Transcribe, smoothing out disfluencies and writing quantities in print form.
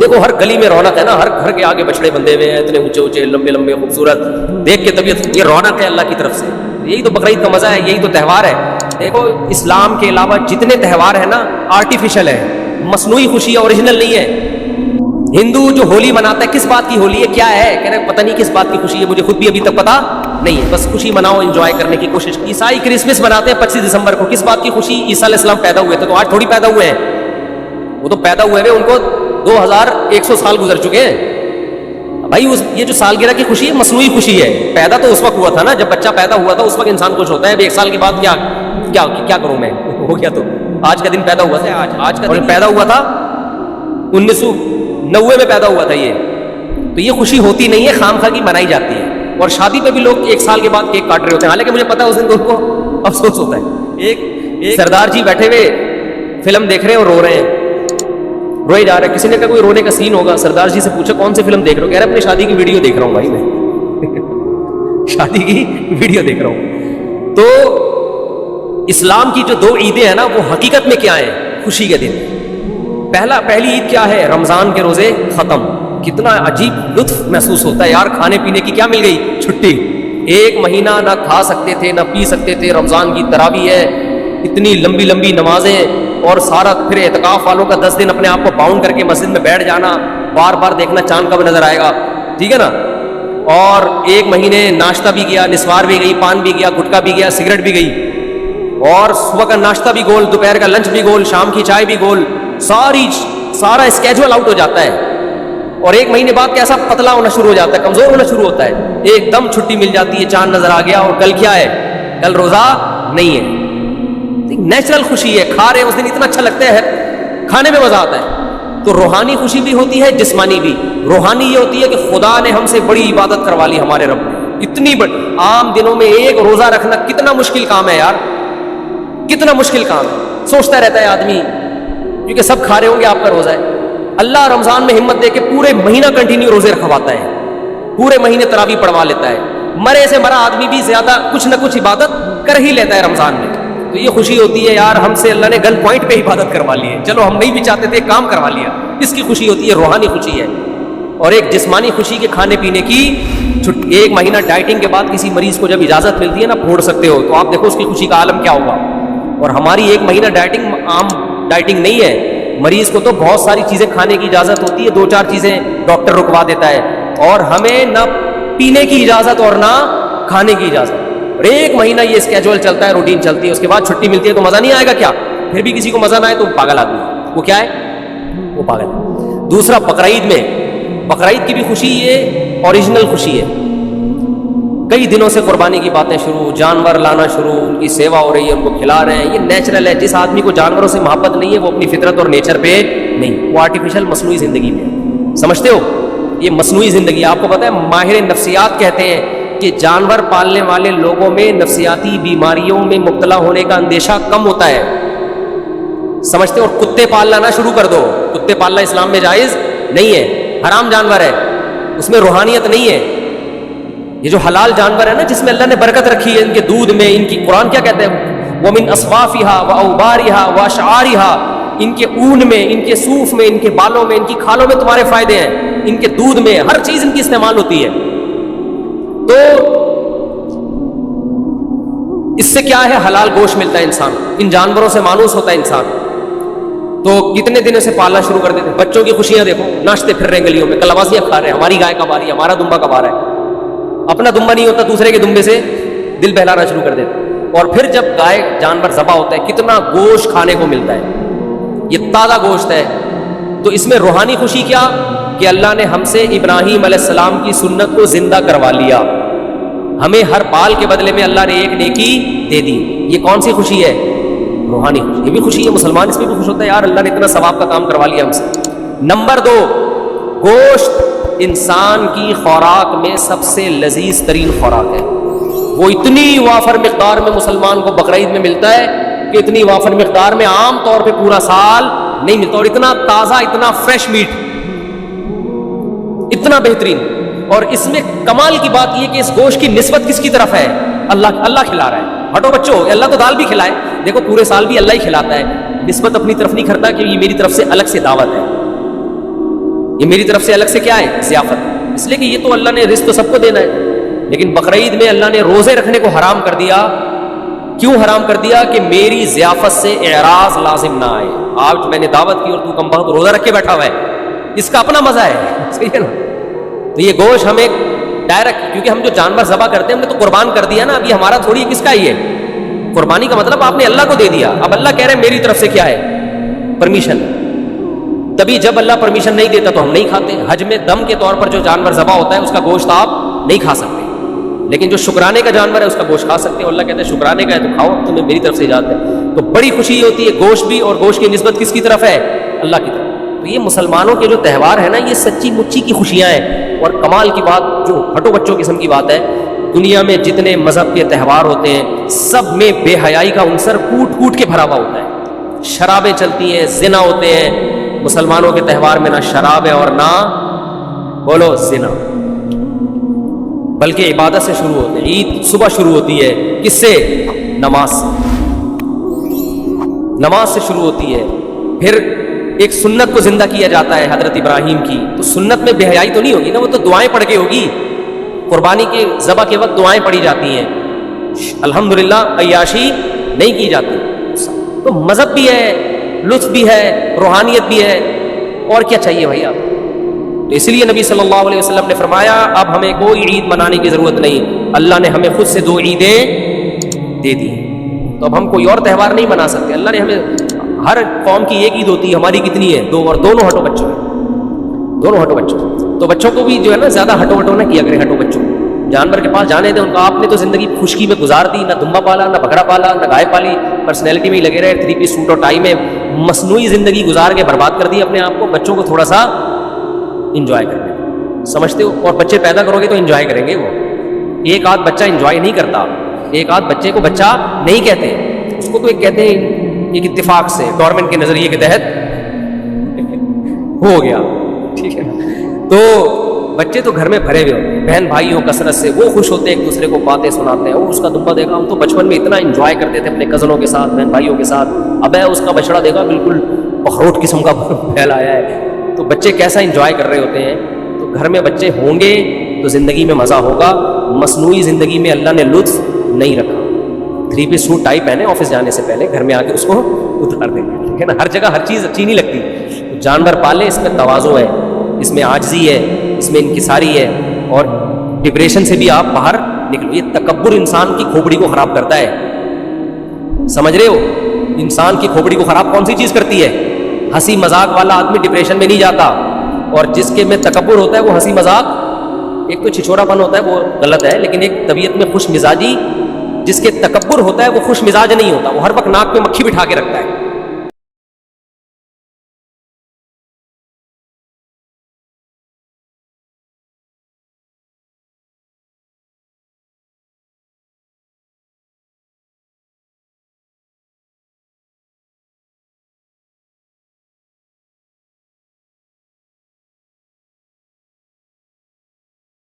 دیکھو ہر گلی میں رونق ہے نا, ہر گھر کے آگے بچڑے بندے ہوئے ہیں, اتنے اونچے اونچے لمبے لمبے خوبصورت, دیکھ کے طبیعت, یہ رونق ہے اللہ کی طرف سے. یہی تو بقرعید کا مزہ ہے, یہی تو تہوار ہے. دیکھو اسلام کے علاوہ جتنے تہوار ہیں نا آرٹیفیشل ہے, مصنوعی خوشی ہے, اوریجنل نہیں ہے. ہندو جو ہولی مناتا ہے کس بات کی ہولی ہے, کیا ہے, کہہ رہے پتہ نہیں کس بات کی خوشی ہے, مجھے خود بھی ابھی تک پتہ نہیں ہے, بس خوشی مناؤ, انجوائے کرنے کی کوشش. عیسائی کرسمس مناتے ہیں 25 دسمبر کو, کس بات کی خوشی, عیسیٰ علیہ السلام پیدا ہوئے تھے, تو آج تھوڑی پیدا ہوئے ہیں, وہ تو پیدا ہوئے ہیں, ان کو 2100 سال گزر چکے ہیں بھائی. یہ جو سالگرہ کی خوشی ہے مصنوعی خوشی ہے, پیدا تو اس وقت ہوا تھا نا جب بچہ پیدا ہوا تھا, اس وقت انسان خوش ہوتا ہے. اب 1 سال کے بعد کیا کروں میں, ہو گیا تو آج کا دن پیدا ہوا تھا, آج کا دن پیدا ہوا تھا 1990 میں پیدا ہوا تھا یہ. تو یہ خوشی ہوتی نہیں ہے, خامخواہ کی منائی جاتی ہے. اور شادی پہ بھی لوگ 1 سال کے بعد کیک کاٹ رہے ہوتے ہیں, حالانکہ مجھے پتا ہے اس دن تو ان کو افسوس ہوتا ہے. ایک سردار جی بیٹھے ہوئے فلم دیکھ رہے ہیں اور رو رہے ہیں, روئے جا رہے ہیں. کسی نے کہا کوئی رونے کا سین ہوگا, سردار جی سے پوچھا کون سی فلم دیکھ رہے ہو, کہہ رہے اپنی شادی کی ویڈیو دیکھ رہا ہوں بھائی, میں شادی کی ویڈیو دیکھ رہا ہوں. تو اسلام کی جو 2 عیدیں ہیں نا وہ حقیقت میں کیا ہیں, خوشی کے دن. پہلی عید کیا ہے, رمضان کے روزے ختم. کتنا عجیب لطف محسوس ہوتا ہے یار, کھانے پینے کی کیا مل گئی چھٹی. 1 مہینہ نہ کھا سکتے تھے نہ پی سکتے تھے, رمضان کی تراویح ہے, اتنی لمبی لمبی نمازیں, اور سارا پھر اعتکاف والوں کا 10 دن اپنے آپ کو باؤنڈ کر کے مسجد میں بیٹھ جانا, بار بار دیکھنا چاند کب نظر آئے گا, ٹھیک ہے نا. اور 1 مہینے ناشتہ بھی گیا, نسوار بھی گئی, پان بھی گیا, گٹکا بھی گیا, سگریٹ بھی گئی, اور صبح کا ناشتہ بھی گول, دوپہر کا لنچ بھی گول, شام کی چائے بھی گول, سارا اسکیجول آؤٹ ہو جاتا ہے. اور 1 مہینے بعد کیسا پتلا ہونا شروع ہو جاتا ہے, کمزور ہونا شروع ہوتا ہے, ایک دم چھٹی مل جاتی ہے, چاند نظر آ گیا, اور کل کیا ہے, کل روزہ نہیں ہے. نیچرل خوشی ہے, کھا رہے ہیں اس دن اتنا اچھا لگتا ہے, کھانے میں مزہ آتا ہے. تو روحانی خوشی بھی ہوتی ہے, جسمانی بھی. روحانی یہ ہوتی ہے کہ خدا نے ہم سے بڑی عبادت کروا لی, ہمارے رب نے اتنی بڑی. عام دنوں میں 1 روزہ رکھنا کتنا مشکل کام ہے یار, کتنا مشکل کام ہے. سوچتا رہتا ہے آدمی, کیونکہ سب کھا رہے ہوں گے, آپ کا روزہ ہے. اللہ رمضان میں ہمت دے کے پورے مہینہ کنٹینیو روزے رکھواتا ہے, پورے مہینے تراویح پڑھوا لیتا ہے. مرے سے مرا آدمی بھی زیادہ کچھ نہ کچھ عبادت کر ہی لیتا ہے رمضان میں. تو یہ خوشی ہوتی ہے یار, ہم سے اللہ نے گن پوائنٹ پہ عبادت کروا لی ہے, چلو ہم نہیں بھی چاہتے تھے, کام کروا لیا. اس کی خوشی ہوتی ہے, روحانی خوشی ہے. اور ایک جسمانی خوشی کے کھانے پینے کی. 1 مہینہ ڈائٹنگ کے بعد کسی مریض کو جب اجازت ملتی ہے نا, پھوڑ سکتے ہو, تو آپ دیکھو اس کی خوشی کا عالم کیا ہوگا. اور ہماری 1 مہینہ ڈائٹنگ عام ڈائٹنگ نہیں ہے. مریض کو تو بہت ساری چیزیں کھانے کی اجازت ہوتی ہے, 2-4 چیزیں ڈاکٹر رکوا دیتا ہے, اور ہمیں نہ پینے کی اجازت اور نہ کھانے کی اجازت. اور 1 مہینہ یہ اسکیجول چلتا ہے, روٹین چلتی ہے, اس کے بعد چھٹی ملتی ہے تو مزہ نہیں آئے گا کیا. پھر بھی کسی کو مزہ نہ آئے تو پاگل آدمی, وہ کیا ہے, وہ پاگل. دوسرا بقرعید میں, بقرعید کی بھی خوشی یہ اوریجنل خوشی ہے. کئی دنوں سے قربانی کی باتیں شروع, جانور لانا شروع, ان کی سیوا ہو رہی ہے, ان کو کھلا رہے ہیں, یہ نیچرل ہے. جس آدمی کو جانوروں سے محبت نہیں ہے وہ اپنی فطرت اور نیچر پہ نہیں, وہ آرٹیفیشل مصنوعی زندگی میں. سمجھتے ہو, یہ مصنوعی زندگی. آپ کو پتہ ہے ماہر نفسیات کہتے ہیں کہ جانور پالنے والے لوگوں میں نفسیاتی بیماریوں میں مبتلا ہونے کا اندیشہ کم ہوتا ہے. سمجھتے ہو. اور کتے پالنا نہ شروع کر دو, کتے پالنا اسلام میں جائز نہیں ہے, حرام جانور ہے, اس میں روحانیت نہیں ہے. یہ جو حلال جانور ہے نا, جس میں اللہ نے برکت رکھی ہے, ان کے دودھ میں, ان کی قرآن کیا کہتے ہیں, وَمِنْ أَصْوَافِهَا وَأَوْبَارِهَا وَأَشْعَارِهَا, ان کے اون میں, ان کے صوف میں, ان کے بالوں میں, ان کی کھالوں میں تمہارے فائدے ہیں, ان کے دودھ میں, ہر چیز ان کی استعمال ہوتی ہے. تو اس سے کیا ہے, حلال گوشت ملتا ہے انسان, ان جانوروں سے مانوس ہوتا ہے انسان. تو کتنے دنوں سے پالنا شروع کر دیتے. بچوں کی خوشیاں دیکھو, ناچتے پھر رہے گلیوں میں, کلوازیاں کھا رہے ہیں, ہماری گائے کب آ رہی ہے, ہمارا دمبا کب آ رہا ہے. اپنا دمبا نہیں ہوتا, دوسرے کے دمبے سے دل بہلانا شروع کر دیتے. اور پھر جب گائے جانور ذبح ہوتا ہے, کتنا گوشت کھانے کو ملتا ہے, یہ تازہ گوشت ہے. تو اس میں روحانی خوشی کیا کہ اللہ نے ہم سے ابراہیم علیہ السلام کی سنت کو زندہ کروا لیا, ہمیں ہر بال کے بدلے میں اللہ نے ایک نیکی دے دی. یہ کون سی خوشی ہے, روحانی خوشی. یہ بھی خوشی ہے, مسلمان اس میں بھی خوش ہوتا ہے, یار اللہ نے اتنا ثواب کا کام کروا لیا ہم سے. نمبر 2, گوشت انسان کی خوراک میں سب سے لذیذ ترین خوراک ہے. وہ اتنی وافر مقدار میں مسلمان کو بقرعید میں ملتا ہے کہ اتنی وافر مقدار میں عام طور پہ پورا سال نہیں ملتا. اور اتنا تازہ, اتنا فریش میٹ, اتنا بہترین. اور اس میں کمال کی بات یہ کہ اس گوشت کی نسبت کس کی طرف ہے, اللہ کھلا رہا ہے. ہٹو بچوں, اللہ تو دال بھی کھلائے, دیکھو پورے سال بھی اللہ ہی کھلاتا ہے, نسبت اپنی طرف نہیں کرتا کہ یہ میری طرف سے الگ سے دعوت ہے. یہ میری طرف سے الگ سے کیا ہے؟ ضیافت. اس لیے کہ یہ تو اللہ نے رزق تو سب کو دینا ہے، لیکن بقرعید میں اللہ نے روزے رکھنے کو حرام کر دیا. کیوں حرام کر دیا؟ کہ میری ضیافت سے اعراض لازم نہ آئے. آج میں نے دعوت کی اور تو کم بخت روزہ رکھ کے بیٹھا ہوا ہے، اس کا اپنا مزہ ہے، صحیح ہے نا؟ تو یہ گوشت ہمیں ڈائریکٹ، کیونکہ ہم جو جانور ذبح کرتے ہیں ہم نے تو قربان کر دیا نا. ابھی ہمارا تھوڑی کس کا ہی ہے قربانی کا مطلب آپ نے اللہ کو دے دیا. اب اللہ کہہ رہے ہیں میری طرف سے کیا ہے؟ پرمیشن. تبھی جب اللہ پرمیشن نہیں دیتا تو ہم نہیں کھاتے. حج میں دم کے طور پر جو جانور ذبح ہوتا ہے اس کا گوشت آپ نہیں کھا سکتے، لیکن جو شکرانے کا جانور ہے اس کا گوشت کھا سکتے ہیں. اللہ کہتے ہیں شکرانے کا ہے تو کھاؤ، تمہیں میری طرف سے اجازت ہے. تو بڑی خوشی ہوتی ہے گوشت بھی، اور گوشت کی نسبت کس کی طرف ہے؟ اللہ کی طرف. تو یہ مسلمانوں کے جو تہوار ہیں نا، یہ سچی مچی کی خوشیاں ہیں. اور کمال کی بات جو ہٹو بچوں قسم کی بات ہے، دنیا میں جتنے مذہب کے تہوار ہوتے ہیں سب میں بے حیائی کا عنصر کوٹ کوٹ کے بھرا ہوا ہوتا ہے. شرابیں چلتی ہیں، زنا ہوتے ہیں. مسلمانوں کے تہوار میں نہ شراب ہے اور نہ بولو زنا، بلکہ عبادت سے شروع ہوتے ہیں. عید صبح شروع ہوتی ہے کس سے؟ نماز سے. نماز سے شروع ہوتی ہے. پھر ایک سنت کو زندہ کیا جاتا ہے حضرت ابراہیم کی. تو سنت میں بے حیائی تو نہیں ہوگی نا، وہ تو دعائیں پڑھ کے ہوگی. قربانی کے ذبح کے وقت دعائیں پڑھی جاتی ہیں، الحمدللہ عیاشی نہیں کی جاتی. تو مذہب بھی ہے، لطف بھی ہے، روحانیت بھی ہے، اور کیا چاہیے بھائی آپ. تو اس لیے نبی صلی اللہ علیہ وسلم نے فرمایا اب ہمیں کوئی عید منانے کی ضرورت نہیں، اللہ نے ہمیں خود سے 2 عیدیں دے دی. تو اب ہم کوئی اور تہوار نہیں منا سکتے. اللہ نے ہمیں، ہر قوم کی ایک عید ہوتی ہے، ہماری کتنی ہے؟ 2، اور دونوں ہٹو بچوں ہیں، دونوں ہٹو بچوں. تو بچوں کو بھی جو ہے نا زیادہ ہٹو ہٹو نہ کیا کریں. ہٹو بچوں جانور کے پاس جانے دیں ان کا. آپ نے تو زندگی خشکی میں گزار دی، نہ دمبا پالا، نہ بکرا پالا، نہ گائے پالی، پرسنالٹی میں ہی لگے رہے، 3 پیس سوٹ اور ٹائی میں مصنوعی زندگی گزار کے برباد کر دی اپنے آپ کو. بچوں کو تھوڑا سا انجوائے کرنے سمجھتے ہو، اور بچے پیدا کرو گے تو انجوائے کریں گے. وہ ایک آدھ بچہ انجوائے نہیں کرتا، ایک آدھ بچے کو بچہ نہیں کہتے، اس کو تو ایک کہتے ہیں ایک اتفاق سے گورنمنٹ کے نظریے کے تحت ہو گیا، ٹھیک ہے. تو بچے تو گھر میں بھرے ہوئے ہوتے ہیں بہن بھائیوں کثرت سے، وہ خوش ہوتے ہیں ایک دوسرے کو باتیں سناتے ہیں. وہ اس کا دمبا دیکھا، ہم تو بچپن میں اتنا انجوائے کرتے تھے اپنے کزنوں کے ساتھ، بہن بھائیوں کے ساتھ. اب ہے اس کا بچڑا دیکھا بالکل اخروٹ قسم کا پھیلایا ہے. تو بچے کیسا انجوائے کر رہے ہوتے ہیں. تو گھر میں بچے ہوں گے تو زندگی میں مزہ ہوگا. مصنوعی زندگی میں اللہ نے لطف نہیں رکھا. 3 پیس سوٹ ٹائی پہنے آفس جانے سے پہلے، گھر میں آ کے اس کو اتار دیں گے، ٹھیک ہے نا. ہر جگہ ہر چیز اچھی نہیں لگتی. جانور پالے، اس میں تواضع ہے، اس میں عاجزی ہے، اس میں انکساری ہے، اور ڈپریشن سے بھی آپ باہر نکلو. یہ تکبر انسان کی کھوپڑی کو خراب کرتا ہے، سمجھ رہے ہو؟ انسان کی کھوپڑی کو خراب کون سی چیز کرتی ہے؟ ہنسی مذاق والا آدمی ڈپریشن میں نہیں جاتا، اور جس کے میں تکبر ہوتا ہے وہ ہنسی مذاق، ایک تو چھچورا پن ہوتا ہے وہ غلط ہے، لیکن ایک طبیعت میں خوش مزاجی، جس کے تکبر ہوتا ہے وہ خوش مزاج نہیں ہوتا، وہ ہر وقت ناک میں مکھی بٹھا کے رکھتا ہے.